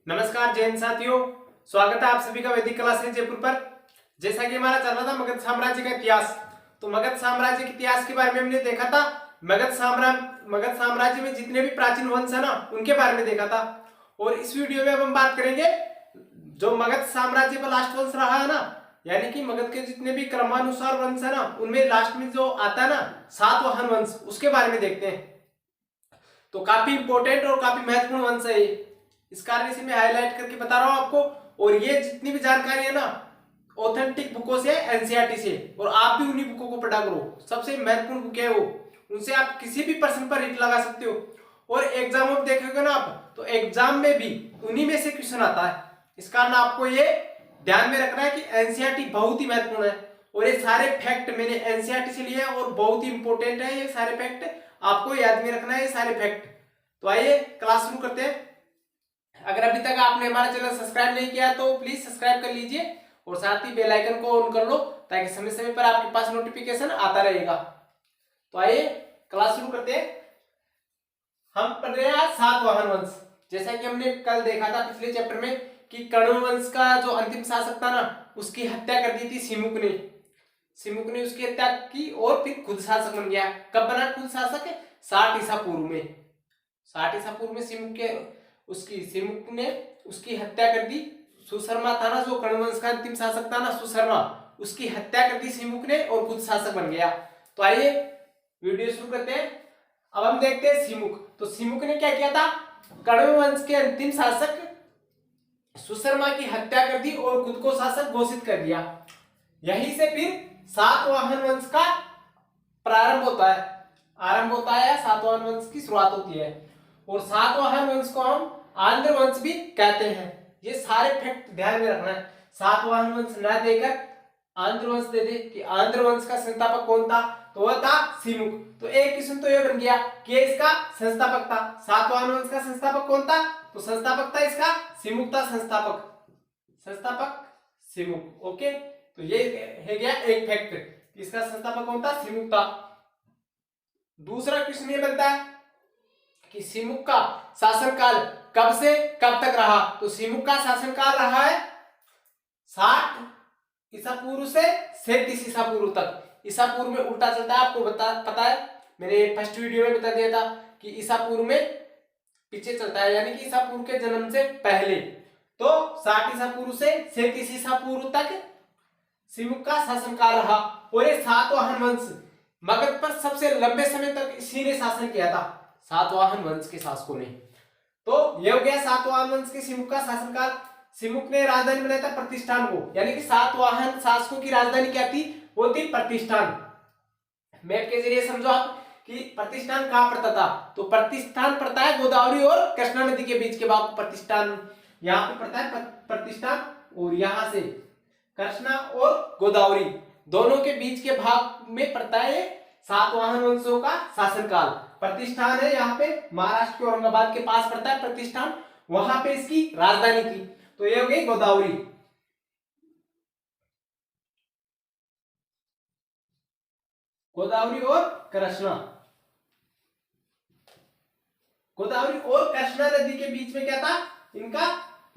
नमस्कार जैन साथियों, स्वागत है आप सभी का वैदिक क्लास जयपुर पर। जैसा कि हमारा चल रहा था मगध साम्राज्य का इतिहास, तो मगध साम्राज्य के इतिहास के बारे में हमने देखा था। मगध साम्राज्य में जितने भी प्राचीन वंश है ना, उनके बारे में देखा था। और इस वीडियो में अब हम बात करेंगे जो मगध साम्राज्य का लास्ट वंश रहा है ना, यानी कि मगध के जितने भी क्रमानुसार वंश है ना, उनमें लास्ट में जो आता है ना सातवाहन वंश, उसके बारे में देखते हैं। तो काफी इंपॉर्टेंट और काफी महत्वपूर्ण वंश है ये, इस कारण से मैं हाईलाइट करके बता रहा हूं आपको। और ये जितनी भी जानकारी है ना, ऑथेंटिक बुकों से, एनसीईआरटी से, और आप भी उन्हीं बुकों को पढ़ा करो। सबसे महत्वपूर्ण बुक है वो, उनसे आप किसी भी प्रश्न पर हिट लगा सकते हो। और एग्जाम में देखोगे ना आप, तो एग्जाम में भी उन्हीं में से क्वेश्चन आता है। इस कारण आपको ये ध्यान में रखना है कि एनसीईआरटी बहुत ही महत्वपूर्ण है। और ये सारे फैक्ट मैंने एनसीईआरटी से लिए और बहुत ही इंपॉर्टेंट है ये सारे फैक्ट, आपको याद में रखना है ये सारे फैक्ट। तो आइए क्लास शुरू करते हैं। अगर अभी तक आपने हमारा चैनल सब्सक्राइब नहीं किया तो प्लीज सब्सक्राइब कर लीजिए और साथ ही बेल आइकन को ऑन कर लो, ताकि समय समय पर आपके पास नोटिफिकेशन आता रहेगा। तो आइए क्लास शुरू करते हैं। हम पढ़ रहे हैं सातवाहन वंश। जैसा कि हमने कल देखा था पिछले चैप्टर में कि कण्व वंश का जो अंतिम शासक था ना, उसकी हत्या कर दी थी सिमुक ने। सिमुक ने उसकी हत्या की और फिर खुद शासक बन गया। कब बना खुद शासक? 60 ईसा पूर्व में। 60 ईसा पूर्व में सिमुक ने उसकी हत्या कर दी। सुशर्मा था ना जो कण्व वंश का अंतिम शासक था ना, सुशर्मा, उसकी हत्या कर दी सिमुक ने और खुद शासक बन गया। तो आइए वीडियो शुरू करते हैं। अब हम देखते हैं सिमुक। तो सिमुक ने क्या किया था? कण्व वंश के अंतिम शासक सुशर्मा की हत्या कर दी और खुद को शासक घोषित कर दिया। यहीं से फिर सातवाहन वंश का प्रारंभ होता है, आरंभ होता है, सातवाहन वंश की शुरुआत होती है। और सातवाहन वंश को हम आंध्र वंश भी कहते हैं। ये सारे फैक्ट ध्यान में रखना है। सातवाहन वंश ना देकर आंध्र वंश दे दे कि आंध्र वंश का संस्थापक कौन था, तो वह था सिमुक। तो एक किस्म तो यह बन गया कि इसका संस्थापक था। सातवाहन वंश का संस्थापक कौन था? तो संस्थापक था इसका सिमुक था। संस्थापक सिमुक। ओके, तो ये है गया एक फैक्ट, इसका संस्थापक कौन था? सिमुक था। दूसरा क्वेश्चन ये बनता है कि सिमुक का शासनकाल कब से कब तक रहा? तो सिमुक का शासनकाल रहा है 60 ईसा पूर्व से 37 ईसा पूर्व तक। ईसा पूर्व में उल्टा चलता है, आपको पता है, मैंने फर्स्ट वीडियो में बता दिया था कि ईसा पूर्व में पीछे चलता है, यानी कि ईसा पूर्व के जन्म से पहले। तो 60 ईसा पूर्व से 37 ईसा पूर्व तक सिमुक का शासनकाल रहा। और ये सातवाहन वंश मगध पर सबसे लंबे समय तक इसी ने शासन किया था, सातवाहन वंश के शासकों ने। तो ये हो गया सातवाहन वंश के सिमुक का शासनकाल। सिमुक ने राजधानी बनाया था प्रतिष्ठान को, यानी कि सातवाहन शासकों की राजधानी क्या थी? वो थी प्रतिष्ठान। मैप के जरिए समझो आप कि प्रतिष्ठान कहां पड़ता था। तो प्रतिष्ठान पड़ता है गोदावरी और कृष्णा नदी के बीच के भाग प्रतिष्ठान, यहाँ पे पड़ता है प्रतिष्ठान। और यहां से कृष्णा और गोदावरी दोनों के बीच के भाग में पड़ता है सातवाहन वंशों का शासनकाल। प्रतिष्ठान है यहाँ पे, महाराष्ट्र के औरंगाबाद के पास पड़ता है प्रतिष्ठान, वहां पे इसकी राजधानी थी। तो ये हो गई गोदावरी। गोदावरी और कृष्णा, गोदावरी और कृष्णा नदी के बीच में क्या था? इनका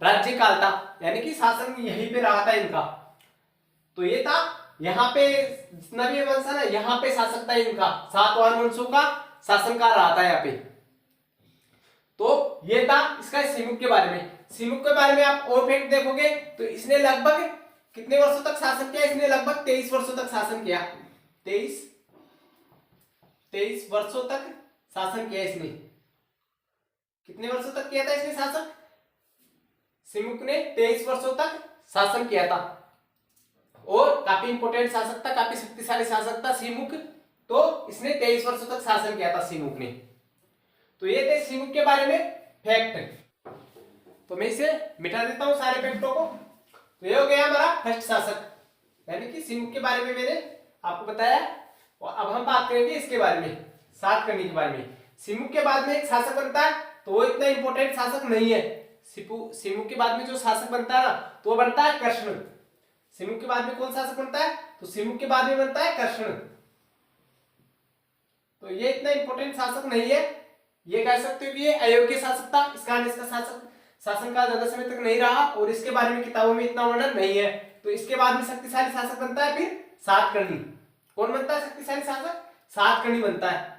राज्यकाल था, यानी कि शासन यहीं पे रहा था इनका। तो ये था यहाँ पे जितना भी वंश है ना, यहाँ पे शासक था इनका, सातवाहन वंशों का शासनकाल रहा था यहाँ पे। तो ये था इसका सिमुक के बारे में। सिमुक के बारे में आप और फैक्ट देखोगे तो इसने लगभग कितने वर्षों तक शासन किया? इसने लगभग 23 वर्षों तक शासन किया। 23 वर्षों तक शासन किया इसने। कितने वर्षों तक किया था इसने शासन? सिमुक ने 23 वर्षों तक शासन किया था और काफी इंपोर्टेंट शासक था, काफी शक्तिशाली शासक था सिमुक। तो इसने 23 वर्षों तक शासन किया था सिमुक ने। तो ये थे सिमुक के बारे में फैक्ट। तो मैं इसे मिटा देता हूं सारे फैक्टों को। तो ये हो गया हमारा फर्स्ट शासक, यानी कि सिमुक के बारे में मैंने आपको बताया। और अब हम बात करेंगे इसके बारे में, सातकर्णी के बारे में। सिमुक के बाद में एक शासक बनता है, तो वो इतना इंपॉर्टेंट शासक नहीं है। सिमुक के बाद में जो शासक बनता है ना, तो वो बनता है कृष्ण। सिमुक के बाद में कौन शासक बनता है? तो सिमुक के बाद में बनता है कृष्ण। तो ये इतना इंपॉर्टेंट शासक नहीं है, ये कह सकते हो कि ये अयोग्य शासक था, इस कारण इसका शासक शासनकाल ज्यादा समय तक नहीं रहा और इसके बारे में किताबों में इतना वर्णन नहीं है। तो इसके बाद में शक्तिशाली शासक बनता है फिर सातकर्णी। कौन बनता है शक्तिशाली शासक? सातकर्णी बनता है।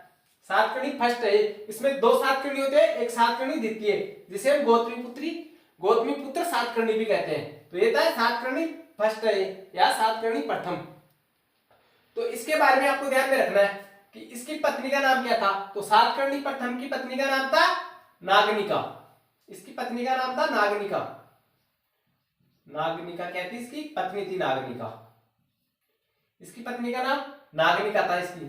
सातकर्णी फर्स्ट है। इसमें दो सातकर्णी होते हैं, एक सातकर्णी द्वितीय, जिसे हम गौतमी पुत्र सातकर्णी भी कहते हैं। तो ये था सातकर्णी फर्स्ट है या सातकर्णी प्रथम। तो इसके बारे में आपको ध्यान में रखना है कि इसकी पत्नी का नाम क्या था। तो सातकर्णी प्रथम की पत्नी का नाम था नागनिका। इसकी पत्नी का नाम था नागनिका। नागनिका क्या थी? इसकी पत्नी थी नागनिका। इसकी पत्नी का नाम नागनिका था। इसकी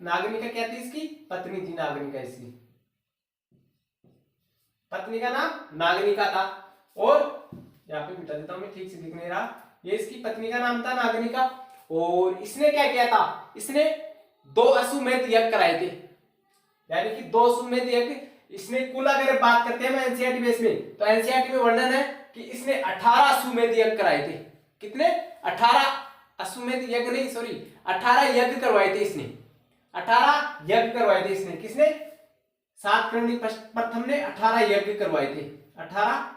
नागनिका क्या थी? इसकी पत्नी थी नागनिका। इसकी पत्नी का नाम नागनिका था। और यहाँ पे मिटा देता हूं मैं, ठीक से दिख नहीं रहा। ये इसकी पत्नी का नाम था नागनिका। और इसने क्या किया था? इसने 2 अश्वमेध यज्ञ कराए थे, यानी कि 2 अश्वमेध यज्ञ। इसने कुल अगर बात करते हैं एनसीईआरटी बेस में, तो एनसीईआरटी में वर्णन है कि इसने 18 अश्वमेध यज्ञ कराए थे। कितने? 18 अश्वमेध यज्ञ नहीं, सॉरी 18 यज्ञ करवाए थे इसने। 18 यज्ञ करवाए थे इसने। किसने? सातकर्णी प्रथम ने 18 यज्ञ करवाए थे। 18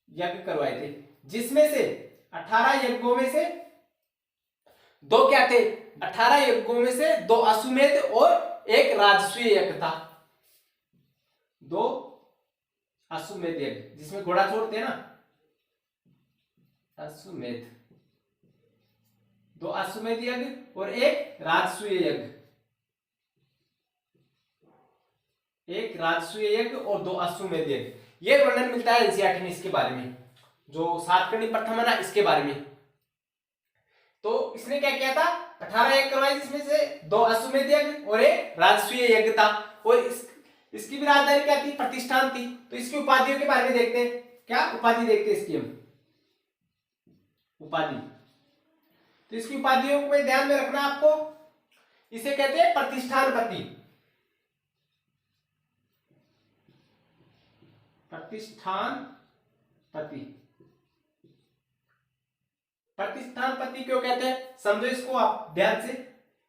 यज्ञ करवाए थे, जिसमें से 18 यज्ञों में से 2 क्या थे? 18 यज्ञों में से 2 अश्वमेध और एक राजसूय यज्ञ था। 2 अश्वमेध यज्ञ, जिसमें घोड़ा छोड़ते हैं ना, अश्वमेध। 2 अश्वमेध यज्ञ और एक राजसूय यज्ञ। एक राजसूय यज्ञ और 2 अश्वमेध यज्ञ। ये वर्णन मिलता है एनसीईआरटी में इसके बारे में, जो सातकर्णी प्रथम है ना, इसके बारे में। तो इसने क्या किया था? 18 यज्ञ करवाए, जिसमें से 2 अश्वमेध यज्ञ और एक राजसूय यज्ञ था। और इसकी भी राजधानी क्या थी? प्रतिष्ठान थी। तो इसकी उपाधियों के बारे में देखते हैं। क्या उपाधि देखते हैं इसकी हम? उपाधि। तो इसकी उपाधियों को ध्यान में रखना आपको। इसे कहते हैं प्रतिष्ठानपति। प्रतिष्ठानपति। प्रतिष्ठानपति क्यों कहते हैं? समझो इसको आप ध्यान से।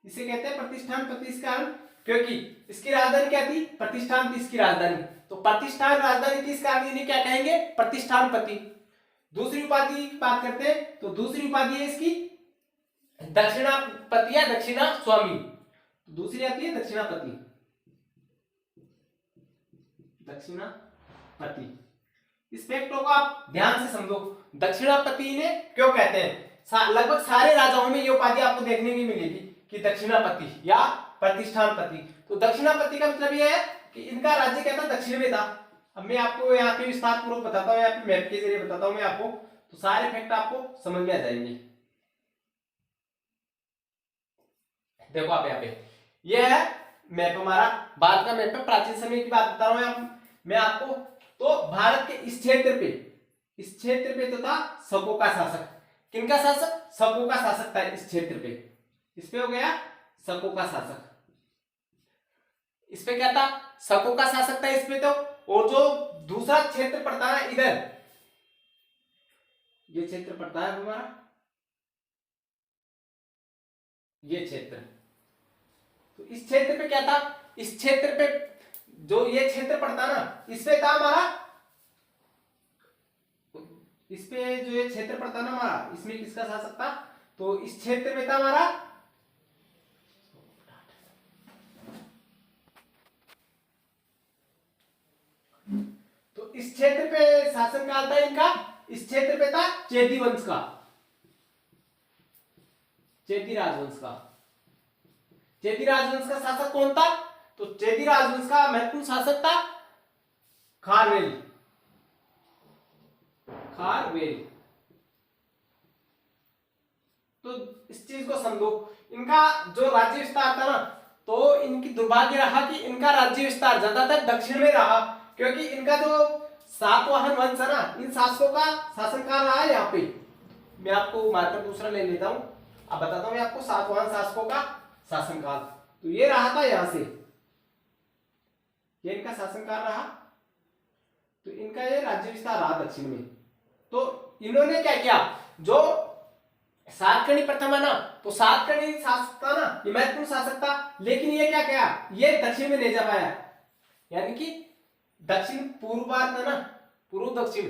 इसे कहते हैं प्रतिष्ठानपति इस कारण क्योंकि इसकी राजधानी क्या थी? प्रतिष्ठान थी इसकी राजधानी। तो प्रतिष्ठान राजधानी थी, इस कारण इन्हें क्या कहेंगे? प्रतिष्ठानपति। दूसरी उपाधि की बात करते हैं, तो दूसरी उपाधि है इसकी दक्षिणापति या दक्षिणा स्वामी। दूसरी आती है दक्षिणापति। दक्षिणापति। इस फैक्टों को आप ध्यान से समझो। दक्षिणापति ने क्यों कहते हैं? लगभग सारे राजाओं में ये उपाधि आपको देखने की मिलेगी कि दक्षिणापति या प्रतिष्ठानपति। तो दक्षिणापति का मतलब यह है कि इनका राज्य क्या था? दक्षिण में था। अब मैं आपको यहाँ पे विस्तार पूर्वक बताता हूँ, यहाँ पे मैप के जरिए बताता हूँ मैं आपको, तो सारे फैक्ट आपको समझ में आ जाएंगे। देखो आप यहाँ पे, यह है मैप हमारा, भारत का मैप है। प्राचीन समय की बात बता रहा हूँ मैं आपको। तो भारत के इस क्षेत्र पे तो था शकों का शासक। किनका शासक? शकों का शासक था इस क्षेत्र पे। इस पे हो गया शकों का शासक। इस पे क्या था? शकों का शासक था इस पे तो। और जो दूसरा क्षेत्र पड़ता है इधर, ये क्षेत्र पड़ता है हमारा, ये क्षेत्र। तो इस क्षेत्र पे क्या था? इस क्षेत्र पे जो ये क्षेत्र पड़ता ना, इस पे था हमारा, इस पे जो ये क्षेत्र पड़ता ना हमारा, इसमें किसका शासक था? तो इस क्षेत्र में था हमारा तो इस क्षेत्र पे शासनकाल था इनका। इस क्षेत्र पे था चेदी वंश का, चेदी राजवंश का। चेदी राजवंश का शासक कौन था? तो चेदी राजवंश का महत्वपूर्ण शासक था खारवेल। खारवेल। तो इस चीज को समझो। इनका जो राज्य विस्तार था ना, तो इनकी दुर्भाग्य रहा कि इनका राज्य विस्तार ज्यादातर दक्षिण में रहा, क्योंकि इनका जो सातवाहन वंश है ना, इन शासकों का शासनकाल रहा है यहाँ पे। मैं आपको मार्कर दूसरा ले लेता हूं, अब बताता हूं मैं आपको सातवाहन शासकों का शासनकाल। तो ये रहा था यहां से, ये इनका शासनकाल रहा। तो इनका ये राज्य विस्तार रहा दक्षिण में। तो इन्होंने क्या किया? जो सातकर्णी प्रथम है ना, तो सातकर्णी शासक था ना, ये महत्वपूर्ण शासक था, लेकिन ये क्या किया? ये दक्षिण में नहीं जा पाया। यानी कि दक्षिण पूर्व भारत है ना, पूर्व दक्षिण।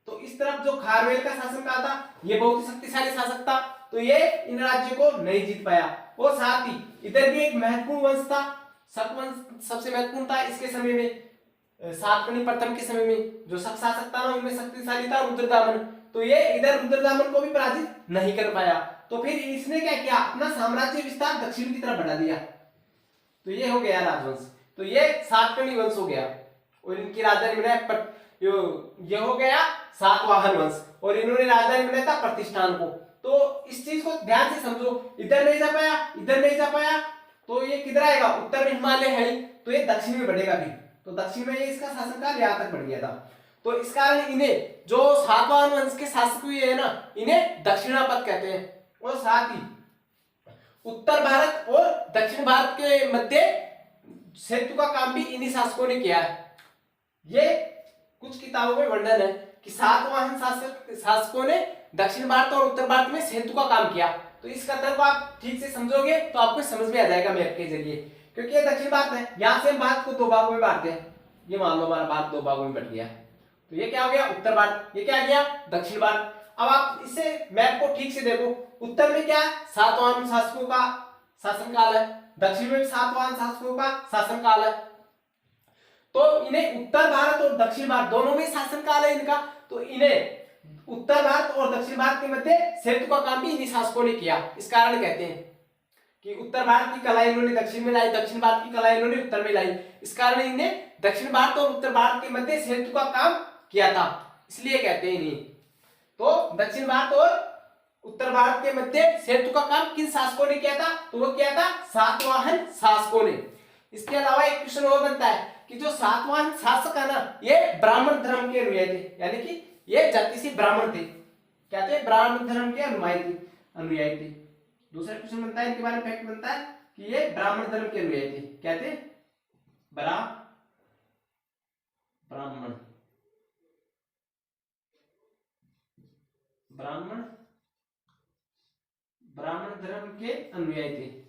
तो इस तरफ जो खारवेल का शासन काल था ये बहुत ही शक्तिशाली शासक था, तो ये इन राज्यों को नहीं जीत पाया। और साथ ही इधर भी एक महत्वपूर्ण वंश था, शक वंश सबसे महत्वपूर्ण था इसके समय में, सातकर्णी प्रथम के समय में जो शक शासक था ना उनमें शक्तिशाली था रुद्रदामन, तो ये इधर रुद्रदामन को भी पराजित नहीं कर पाया। तो फिर इसने क्या किया, अपना साम्राज्य विस्तार दक्षिण की तरफ बढ़ा दिया। तो ये हो गया राजवंश, तो ये सातकर्णी वंश हो गया। और इनकी राजधानी बनाया ये हो गया सातवाहन वंश, और इन्होंने राजधानी बनाया था प्रतिष्ठान को। तो इस चीज को ध्यान से समझो, इधर नहीं जा पाया, इधर नहीं जा पाया, तो ये किधर आएगा, उत्तर में हिमालय है, तो ये दक्षिण में बढ़ेगा भी, तो दक्षिण में ये इसका शासनकाल यहाँ तक बढ़ गया था। तो इस कारण इन्हें जो सातवाहन वंश के शासक हुए है ना, इन्हें दक्षिणापद कहते हैं। और साथ ही उत्तर भारत और दक्षिण भारत के मध्य सेतु का काम भी इन्हीं शासकों ने किया है। ये कुछ किताबों में वर्णन है कि सातवाहन शासकों ने दक्षिण भारत और उत्तर भारत में सेतु का काम किया। तो इस कथन को आप ठीक से समझोगे तो आपको समझ में आ जाएगा मैप के जरिए, क्योंकि ये दक्षिण भारत है, यहाँ से हम भारत को दो भागों में बांटते हैं। ये मान लो हमारा भारत दो भागों में बट गया, तो ये क्या हो गया उत्तर भारत, ये क्या गया दक्षिण भारत। अब आप इसे मैप को ठीक से देखो, उत्तर में क्या सातवाहन शासकों का शासनकाल है, दक्षिण में सातवाहन शासकों का शासनकाल है। तो इन्हें उत्तर भारत और दक्षिण भारत दोनों में शासनकाल है इनका, तो इन्हें उत्तर भारत और दक्षिण भारत के मध्य सेतु का काम भी इन्हीं शासकों ने किया। इस कारण कहते हैं कि उत्तर भारत की कला इन्होंने दक्षिण में लाई, दक्षिण भारत की कला इन्होंने उत्तर में लाई। इस कारण इन्हें दक्षिण भारत और उत्तर भारत के मध्य सेतु का काम किया था, इसलिए कहते हैं इन्हें। तो दक्षिण भारत और उत्तर भारत के मध्य सेतु का काम किन शासकों ने किया था, तो वो किया था सातवाहन शासकों ने। इसके अलावा एक क्वेश्चन और बनता है कि जो सातवाहन शासक है ना, ये ब्राह्मण धर्म के अनुयायी थे, यानी कि ये जाति से ब्राह्मण थे, क्या थे, ब्राह्मण धर्म के अनुयायी थे। दूसरा क्वेश्चन बनता है इनके बारे में फैक्ट बनता है कि ये ब्राह्मण धर्म के अनुयायी थे, क्या थे, ब्राह्मण धर्म के अनुयायी थे।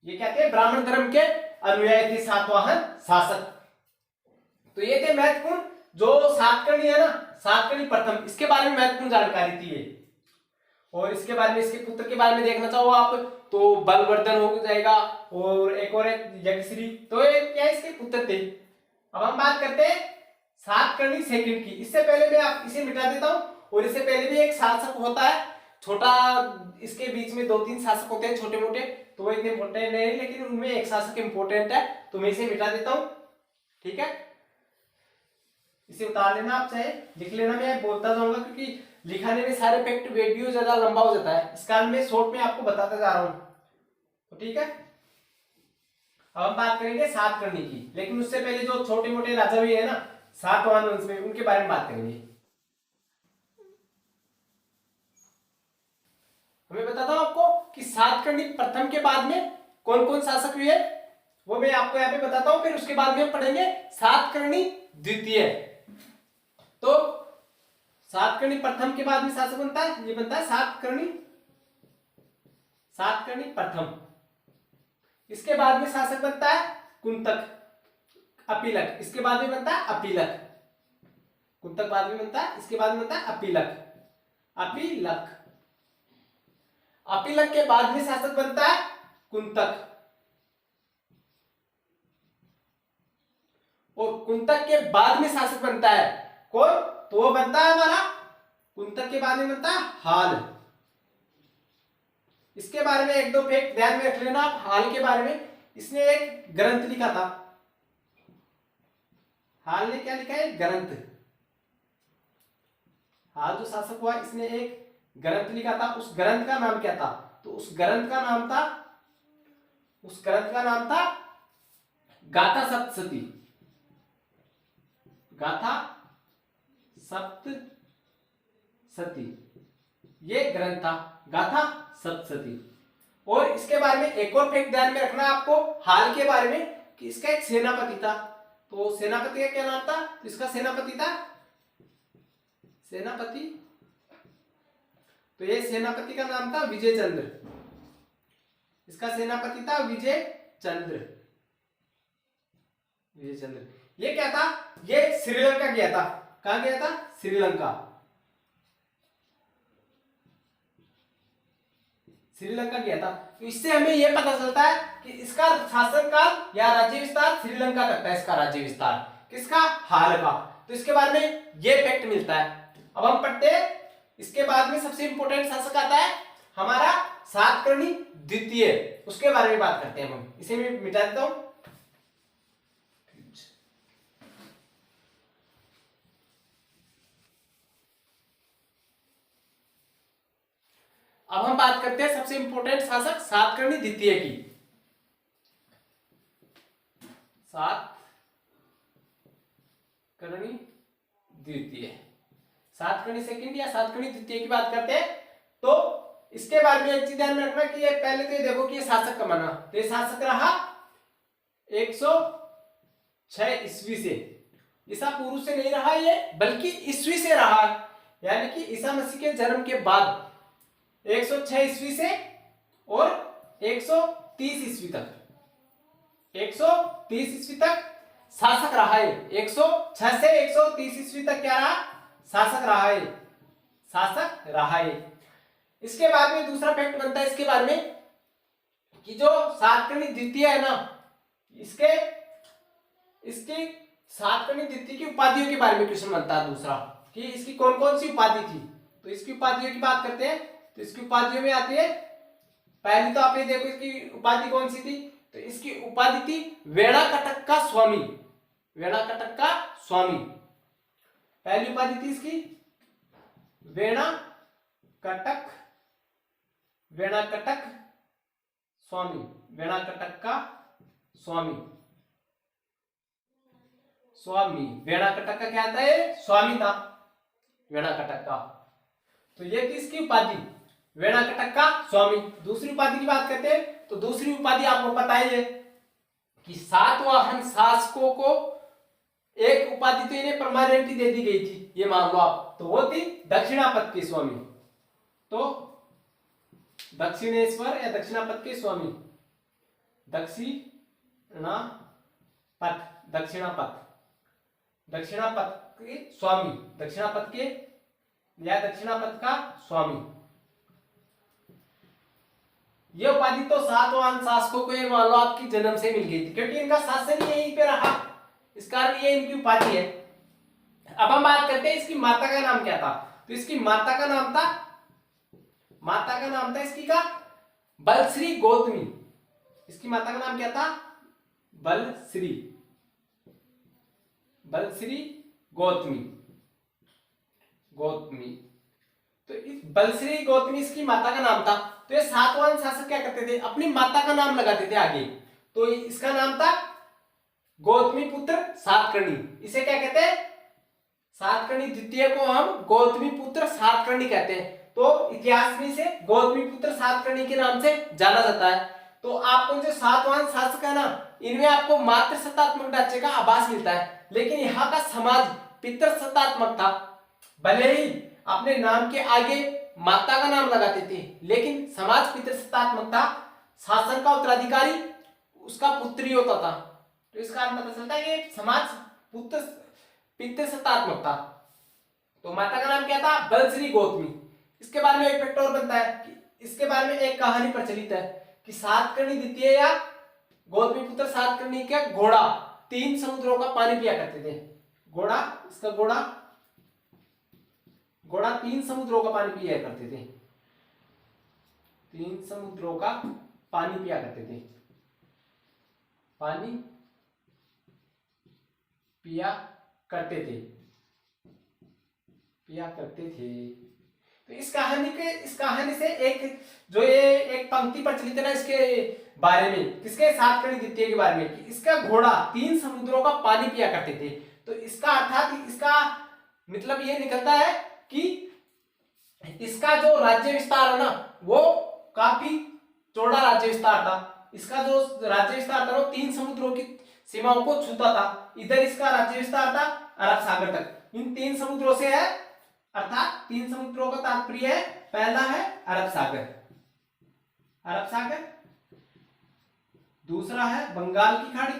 ये क्या थे, ब्राह्मण धर्म के अनुयायी थे सातवाहन शासक। तो ये थे महत्वपूर्ण जो सातकर्णी है ना, सातकर्णी प्रथम, इसके बारे में महत्वपूर्ण जानकारी थी ये। और इसके बारे में, इसके पुत्र के बारे में देखना चाहो आप तो बलवर्धन हो जाएगा, और एक और यज्ञश्री, तो ये क्या इसके पुत्र थे। अब हम बात करते हैं सातकर्णी सेकंड की। इससे पहले मैं आप इसे मिटा देता हूं, और इससे पहले भी एक शासक होता है छोटा, इसके बीच में दो तीन शासक होते हैं छोटे मोटे, तो वो इतने इंपॉर्टेंट नहीं, लेकिन उनमें एक शासक इंपॉर्टेंट है, तो मैं इसे मिटा देता हूं, ठीक है। इसे उतार लेना, आप चाहे लिख लेना, मैं बोलता जाऊंगा क्योंकि लिखाने में सारे फैक्ट वीडियो ज्यादा लंबा हो जाता है, इस कारण मैं शॉर्ट में आपको बताता जा रहा हूं, तो ठीक है। अब हम बात करेंगे सातकर्णी की, लेकिन उससे पहले जो छोटे मोटे राजा भी है ना सातवाहन वंश में, उनके बारे में बात करेंगे। हमें बताता हूं आपको कि सातकर्णी प्रथम के बाद में कौन कौन शासक हुए, वो मैं आपको यहाँ पे बताता हूं, फिर उसके बाद में हम पढ़ेंगे सातकर्णी द्वितीय। तो सातकर्णी प्रथम के बाद में शासक बनता है, ये बनता है सातकर्णी प्रथम। इसके बाद में शासक बनता है कुंतक, अपीलक, इसके बाद में बनता है अपीलक, कुंतक बाद में बनता है, इसके बाद में बनता है अपीलक। अपीलक के बाद में शासक बनता है कुंतक, और कुंतक के बाद में शासक बनता है कौन, तो वो बनता है हमारा, कुंतक के बाद में बनता है हाल। इसके बारे में एक दो फैक्ट ध्यान में रख लेना आप हाल के बारे में। इसने एक ग्रंथ लिखा था, हाल ने क्या लिखा है, ग्रंथ। हाल जो शासक हुआ इसने एक ग्रंथ लिखा था, उस ग्रंथ का नाम क्या था, तो उस ग्रंथ का नाम था गाथा सप्तशती, गाथा सप्तशती, ये ग्रंथ था गाथा सप्तशती। और इसके बारे में एक और फैक्ट ध्यान में रखना आपको हाल के बारे में कि इसका एक सेनापति था, तो सेनापति का क्या नाम था, तो इसका सेनापति था तो ये सेनापति का नाम था विजय चंद्र, इसका सेनापति था विजय चंद्र, विजय चंद्र। ये क्या था? ये श्रीलंका गया था। कहां गया था? श्रीलंका। श्रीलंका गया था। तो इससे हमें यह पता चलता है कि इसका शासनकाल या राज्य विस्तार श्रीलंका तक था। इसका राज्य विस्तार किसका? हाल का। तो इसके बारे में ये फैक्ट मिलता है। अब हम पढ़ते हैं। इसके बाद में सबसे इंपॉर्टेंट शासक आता है हमारा सातकर्णी द्वितीय। उसके बारे में बात करते हैं हम। इसे मैं मिटा देता हूं। अब हम बात करते हैं सबसे इंपॉर्टेंट शासक सातकर्णी द्वितीय की। सातकर्णी द्वितीय, सातकर्णी सेकंड या सातकर्णी द्वितीय की बात करते हैं। तो इसके बारे में एक चीज ध्यान में रखना कि ये पहले तो ये देखो कि ये शासक कब बना। तो ये शासक रहा 106 ईस्वी से। ईसा पूर्व से नहीं रहा ये, बल्कि ईस्वी से रहा। यानी कि ईसा मसीह के जन्म के बाद 106 ईस्वी से और 130 ईस्वी तक, 130 ईस्वी तक शासक रहा है। 106 से 130 ईस्वी तक क्या रहा? शासक रहा है, शासक रहा है। इसके बाद में दूसरा फैक्ट बनता है इसके बारे में कि जो सातकर्णी द्वितीय है ना, इसके सातकर्णी द्वितीय की उपाधियों के बारे में क्वेश्चन बनता है दूसरा, कि इसकी कौन कौन सी उपाधि थी। तो इसकी उपाधियों की बात करते हैं। तो इसकी उपाधियों में आती है, पहली तो आप ये देखो इसकी उपाधि कौन सी थी। तो इसकी उपाधि थी वेणाकटक का स्वामी। वेणाकटक का स्वामी पहली उपाधि थी इसकी। वेणाकटक, वेणाकटक स्वामी, वेणाकटक का स्वामी। स्वामी, वेणाकटक का क्या था? ये स्वामी था वेणाकटक का। तो ये थी इसकी उपाधि, वेणाकटक का स्वामी। दूसरी उपाधि की बात करते हैं। तो दूसरी उपाधि आपको पता ही है कि सातवाहन शासकों को एक उपाधि तो इन्हें परमानेंटली दे दी गई थी, ये मान लो आप। तो वो थी दक्षिणापथ के स्वामी। तो दक्षिणेश्वर या दक्षिणापथ के स्वामी, दक्षिणापथ, दक्षिणापथ, दक्षिणापथ के स्वामी, दक्षिणापथ के या दक्षिणापथ का स्वामी। ये उपाधि तो सातवाहन शासकों को ये मान लो आपकी जन्म से मिल गई थी, क्योंकि इनका शासन यहीं पे रहा, इस कारण ये इनकी उपाधि है। अब हम बात करते हैं इसकी माता का नाम क्या था। तो इसकी माता का नाम था, माता का नाम था इसकी का बलश्री गौतमी। इसकी माता का नाम क्या था? बलश्री, बलश्री गौतमी, गौतमी। तो इस बलश्री गौतमी इसकी माता का नाम था। तो ये सातवाहन शासक क्या करते थे? अपनी माता का नाम लगाते थे आगे। तो इसका नाम था गौतमी पुत्र सातकर्णी। इसे क्या कहते हैं? सातकर्णी द्वितीय को हम गौतमी पुत्र सातकर्णी कहते हैं। तो इतिहास में इसे गौतमी पुत्र सातकर्णी के नाम से जाना जाता है। तो आपको जो सातवाहन शासक है ना, इनमें आपको मात्र सत्तात्मक ढांचे का आभास मिलता है, लेकिन यहाँ का समाज पितृसत्तात्मक था। भले ही अपने नाम के आगे माता का नाम लगाते थे, लेकिन समाज पितृसत्तात्मक था। शासन का उत्तराधिकारी उसका पुत्र ही होता था। तो इस कारण पता चलता है कि समाज पितृसत्तात्मक था। तो माता का नाम क्या था? बलश्री गौतमी। इसके बारे में एक फैक्ट और बनता है कि इसके बारे में एक कहानी प्रचलित है कि सातकर्णी द्वितीय या गौतमी पुत्र सातकर्णी के घोड़ा 3 समुद्रों का पानी पिया करते थे। घोड़ा, इसका घोड़ा 3 समुद्रों का पानी पिया करते थे। 3 समुद्रों का पानी पिया करते थे, पानी पिया करते थे, पिया करते थे। तो इस कहानी से एक जो ये एक पंक्ति प्रचलित है ना इसके बारे में, किसके? सातकर्णी द्वितीय के बारे में, कि इसका घोड़ा 3 समुद्रों का पानी पिया करते थे। तो इसका अर्थात इसका मतलब ये निकलता है कि इसका जो राज्य विस्तार है ना, वो काफी चौड़ा राज्य विस्तार था। इसका जो राज्य विस्तार था वो 3 समुद्रों की सीमाओं को छूता था। इधर इसका राज्य विस्तार था अरब सागर तक। इन 3 समुद्रों से है, अर्थात 3 समुद्रों का तात्पर्य है, पहला है अरब सागर, अरब सागर। दूसरा है बंगाल की खाड़ी,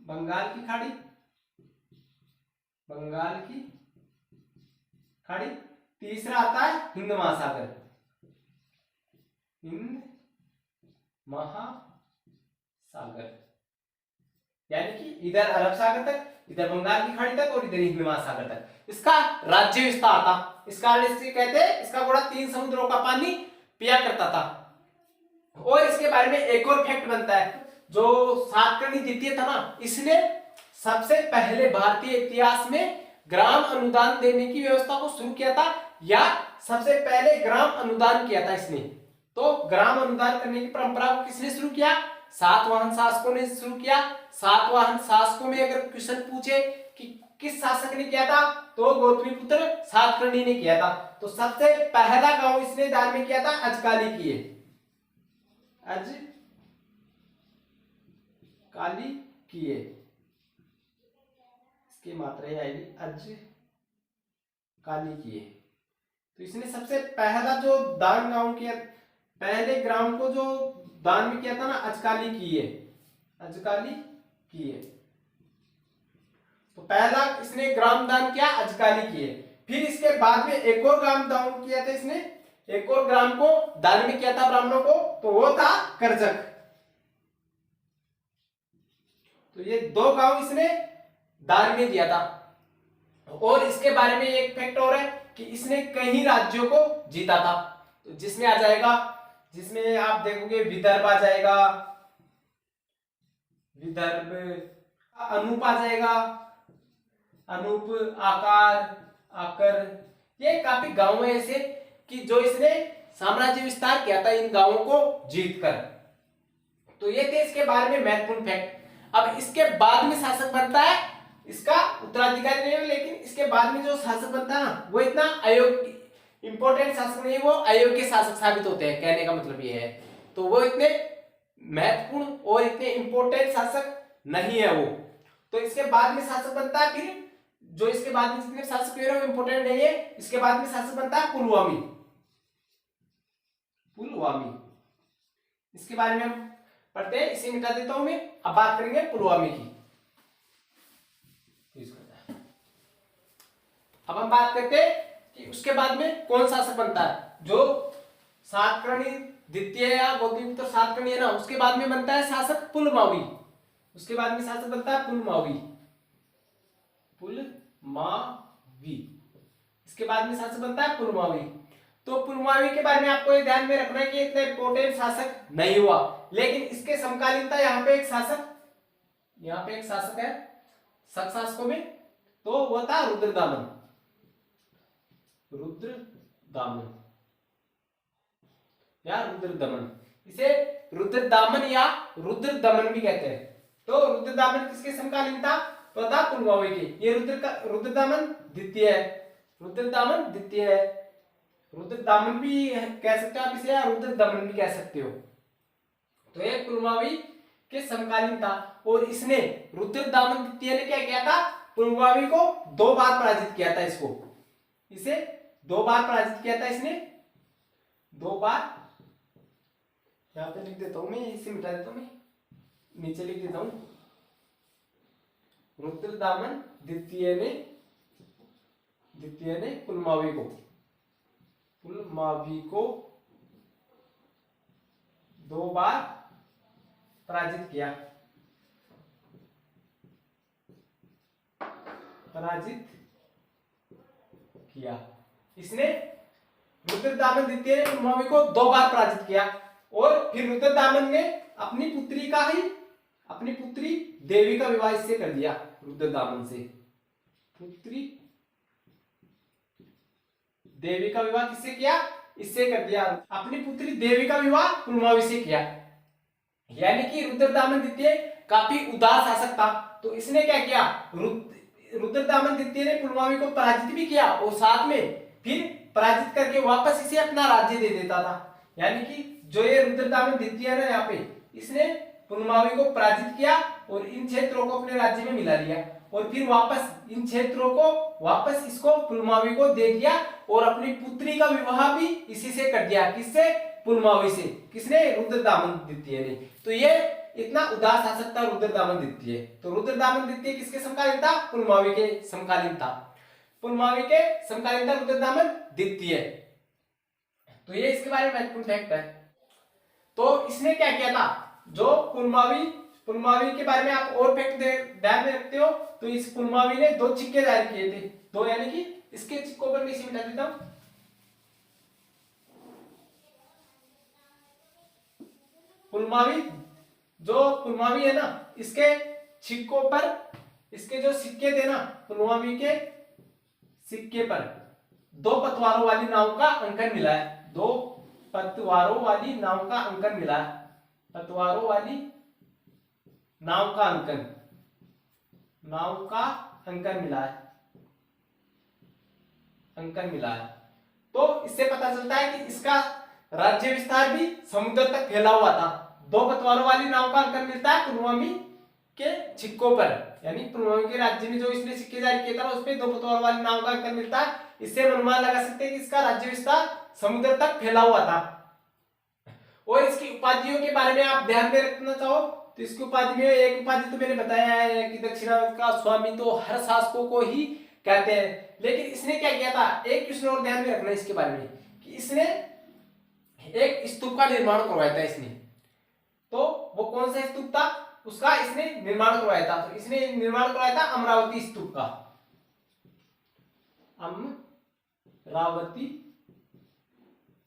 बंगाल की खाड़ी, बंगाल की खाड़ी। तीसरा आता है हिंद महासागर, हिंद महासागर, यानी कि इधर अरब सागर तक, इधर बंगाल की खाड़ी तक और इधर हिंद महासागर तक इसका राज्य विस्तार था। इस कारण से कहते हैं इसका घोड़ा 3 समुद्रों का पानी पिया करता था। और इसके बारे में एक और फैक्ट बनता है, जो सातकर्णी द्वितीय था ना, इसने सबसे पहले भारतीय इतिहास में ग्राम अनुदान देने की व्यवस्था को शुरू किया था, या सबसे पहले ग्राम अनुदान किया था इसने। तो ग्राम अनुदान करने की परंपरा को किसने शुरू किया? सातवाहन शासकों ने शुरू किया। सातवाहन शासकों में अगर क्वेश्चन पूछे कि किस शासक ने किया था, तो गौतमीपुत्र सातकर्णी ने किया था। तो सबसे पहला गांव इसने दान में किया था अजकाली किए, अजकाली किए, इसकी मात्रा ये आएगी अजकाली किए। तो इसने सबसे पहला जो दान गांव किया, पहले ग्राम को जो दान में किया था ना, अजकाली किए, अजकाली किए। तो पहला इसने ग्राम दान किया अजकाली किए। फिर इसके बाद में एक और ग्राम दान किया था इसने, एक और ग्राम को दान में किया था ब्राह्मणों को, तो वो था करजक। तो ये 2 गांव इसने दान में दिया था। और इसके बारे में एक फैक्ट और है कि इसने कई राज्यों को जीता था। तो जिसमें आ जाएगा, जिसमें आप देखोगे विदर्भ आ जाएगा, विदर्भ, अनूप आ जाएगा, अनूप, आकार, आकर, ये काफी गांव है ऐसे कि जो इसने साम्राज्य विस्तार किया था इन गांवों को जीतकर। तो ये थे इसके बारे में महत्वपूर्ण फैक्ट। अब इसके बाद में शासक बनता है, इसका उत्तराधिकारी नहीं है, लेकिन इसके बाद में जो शासक बनता है ना, वो इतना अयोग्य, इंपॉर्टेंट शासक नहीं है, वो अयोग्य शासक साबित होते हैं। कहने का मतलब ये है, तो वो इतने महत्वपूर्ण और इतने इंपॉर्टेंट शासक नहीं है वो। तो इसके बाद में शासक बनता है, फिर जो इसके बाद में जितने शासक हुए वो इंपॉर्टेंट नहीं है। इसके बाद में शासक बनता है पुलवामी, पुलवामी। इसके बारे में हम पढ़ते हैं, इसे मिटा देता हूं मैं। अब बात करेंगे पुलवामी की। अब हम बात करते हैं कि उसके बाद में कौन शासक बनता है। जो सातकर्णी द्वितीय या गौतमीपुत्र सातकर्णी है ना, उसके बाद में बनता है शासक पुलमावी। उसके बाद में शासक बनता है पुलमावी, पुलमावी। इसके बाद में शासक बनता है पुलमावी। तो पुलमावी के बारे में आपको ये ध्यान में रखना है कि इतना इंपॉर्टेंट शासक नहीं हुआ, लेकिन इसके समकालीन था यहाँ पे एक शासक, यहाँ पे एक शासक है शक शासकों में, तो वो था रुद्रदामन, रुद्रदामन या रुद्रदमन। इसे रुद्रदामन या रुद्रदमन भी कहते हैं। तो रुद्रदामन किसके समकालीन था? तो था पुलमावी के। ये रुद्रदामन द्वितीय है, रुद्रदामन द्वितीय है। रुद्रदामन भी कह सकते हो आप इसे, या रुद्रदमन भी कह सकते हो। तो ये पुलमावी के समकालीन था। और इसने, रुद्रदामन द्वितीय ने क्या किया था? पुलमावी को 2 बार पराजित किया था। इसको, इसे 2 बार पराजित किया था इसने, 2 बार। यहां पे लिख देता हूं मैं, इसे मिटा देता हूं मैं, नीचे लिख देता हूं। रुद्रदामन द्वितीय ने पुलमावी को 2 बार पराजित किया। इसने, रुद्रदामन द्वितीय ने पुलमावी को 2 बार पराजित किया। और फिर रुद्रदामन ने अपनी पुत्री देवी का विवाह इससे कर दिया, रुद्रदामन से। पुत्री देवी का विवाह किससे किया? इससे कर दिया। अपनी पुत्री देवी का विवाह पुलमावी से किया। यानी कि रुद्रदामन द्वितीय काफी उदार शासक था। तो इसने क्या किया? रुद्रदामन द्वितीय ने पुलमावी को पराजित भी किया, और साथ में फिर पराजित करके वापस इसे अपना राज्य दे देता था। यानी कि जो ये रुद्रदामन द्वितीय है ना, यहाँ पे इसने पुलमावी को पराजित किया और इन क्षेत्रों को अपने राज्य में मिला लिया, और फिर वापस इन क्षेत्रों को इसको पुलमावी को दे दिया, और अपनी पुत्री का विवाह भी इसी से कर दिया। किससे? पुलमावी से। किसने? रुद्रदामन द्वितीय ने। तो ये इतना उदास आ सकता रुद्रदामन द्वितीय। तो रुद्रदामन द्वितीय किसके समकालीन था? पुलमावी के समकालीन था। पुलमावी के समकालीन था रुद्रदामन द्वितीय। तो ये इसके बारे में महत्वपूर्ण फैक्ट है। तो इसने क्या किया था? जो पुलमावी के बारे में आप और फैक्ट ध्यान में रखते हो तो इस पुलमावी ने 2 सिक्के जारी किए थे। 2 यानी कि इसके सिक्कों पर मैं इसी मिटा देता हूं। पुलमावी है ना, इसके सिक्कों पर, इसके जो सिक्के थे ना, पुलमावी के सिक्के पर 2 पतवारों वाली नाव का अंकन मिला है। 2 पतवारों वाली नाव का अंकन मिला है। पतवारों वाली नाव का अंकन मिला है। तो इससे पता चलता है कि इसका राज्य विस्तार भी समुद्र तक फैला हुआ था। 2 पतवारों वाली नाव का अंकन मिलता है पुलमावी के सिक्कों पर, यानी पुलमावी के राज्य में जो इसने सिक्के जारी किए था उस पे 2 पतवारों वाली नाव का अंकन मिलता है। इससे हम अनुमान लगा सकते हैं कि इसका राज्य विस्तार समुद्र तक फैला हुआ था। और इसकी उपाधियों के बारे में आप ध्यान में रखना चाहो तो इसकी उपाधि में एक उपाधि तो मैंने बताया है कि दक्षिणावर्त का स्वामी तो हर शासकों को ही कहते हैं। लेकिन इसने क्या किया था? एक क्वेश्चन और ध्यान में रखना इसके बारे में कि इसने एक स्तूप का निर्माण करवाया था इसने। तो वो कौन सा स्तूप था? उसका इसने निर्माण करवाया था। तो इसने निर्माण करवाया था अमरावती स्तूप का। अमरावती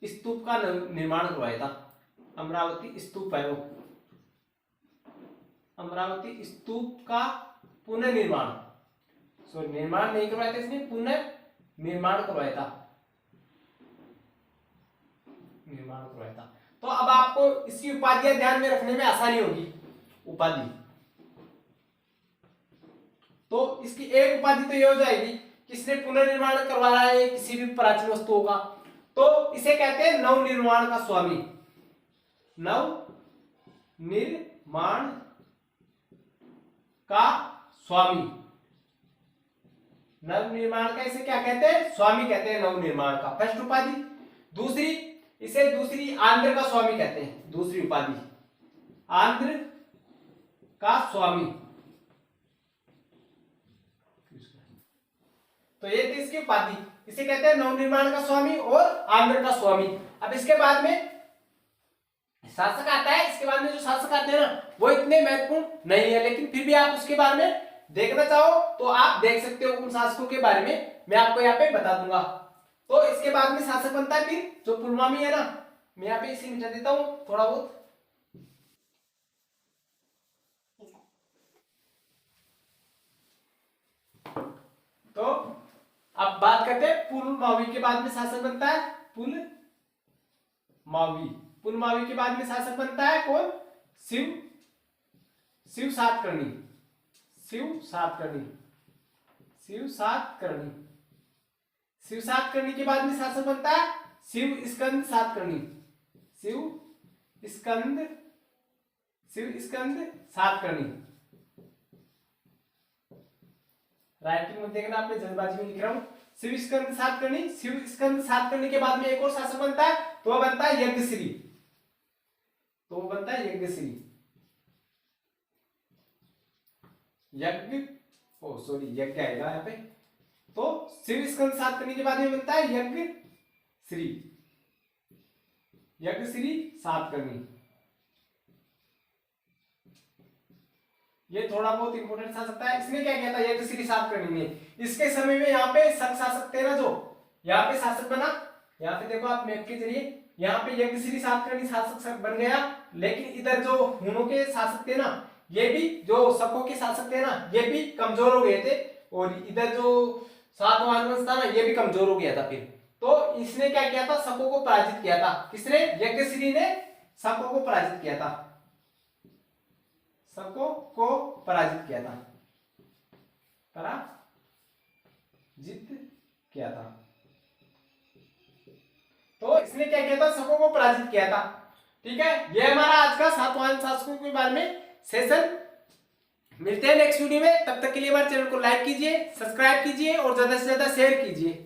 स्तूप का निर्माण करवाया था। अमरावती स्तूप है वो। अमरावती स्तूप का पुनर्निर्माण, निर्माण नहीं करवाया था इसने, पुनर्निर्माण करवाया था। तो अब आपको इसकी उपाधियां ध्यान में रखने में आसानी होगी। उपाधि तो इसकी एक उपाधि तो ये हो जाएगी कि इसने पुनर्निर्माण करवाया है किसी भी प्राचीन वस्तुओं का, तो इसे कहते हैं नवनिर्माण का स्वामी। नवनिर्माण का स्वामी। नवनिर्माण का इसे क्या कहते हैं? स्वामी कहते हैं नवनिर्माण का। फर्स्ट उपाधि। दूसरी आंध्र का स्वामी कहते हैं। दूसरी उपाधि आंध्र का स्वामी। तो ये थी इसकी उपाधि। इसे कहते हैं नवनिर्माण का स्वामी और आंध्र का स्वामी। अब इसके बाद में शासक आता है। इसके बाद में जो शासक आते हैं ना वो इतने महत्वपूर्ण नहीं है, लेकिन फिर भी आप उसके बारे में देखना चाहो तो आप देख सकते हो। उन शासकों के बारे में मैं आपको यहाँ पे बता दूंगा। तो इसके बाद में शासक बनता है फिर जो पुलमावी है ना, मैं यहाँ पे इसे मिटा देता हूं थोड़ा बहुत। तो अब बात करते हैं पुलमावी के बाद में शासक बनता है पुलमावी। पुलमावी के बाद में शासक बनता है कौन? शिव सातकर्णी। शिव सातकर्णी के बाद में शासक बनता है शिव स्कंद सातकर्णी। राइटिंग में देखना, आपने जल्दबाजी में लिख रहा हूं। शिव स्कंद सातकर्णी के बाद में एक और शासक बनता है, तो वो बनता है यज्ञश्री। यज्ञ आएगा यहाँ पे। तो शिव स्कंद सातकर्णी के बाद में बनता है यज्ञश्री सातकर्णी। ये थोड़ा बहुत इंपोर्टेंट सा सकता है। इसने क्या किया था यज्ञश्री सातकर्णी ने? इसके समय में यहाँ पे शक शासक थे ना, जो यहाँ पे शासक बना, यहाँ पे देखो आप मैप के जरिए, यहाँ पे यज्ञश्री सातकर्णी शासक बन गया। लेकिन इधर जो हुनों के शासक थे ना, ये भी जो शकों के शासक थे ना, ये भी कमजोर हो गए थे। और इधर जो सातवाहन वंश था ना, ये भी कमजोर हो गया था फिर। तो इसने क्या किया था? शकों को पराजित किया था। किसने? यज्ञश्री ने शकों को पराजित किया था। तो इसने क्या किया था? शकों को पराजित किया था। ठीक है, ये हमारा आज का सातवाहन शासकों के बारे में सेशन। मिलते हैं नेक्स्ट वीडियो में। तब तक के लिए हमारे चैनल को लाइक कीजिए, सब्सक्राइब कीजिए और ज्यादा से ज्यादा शेयर कीजिए।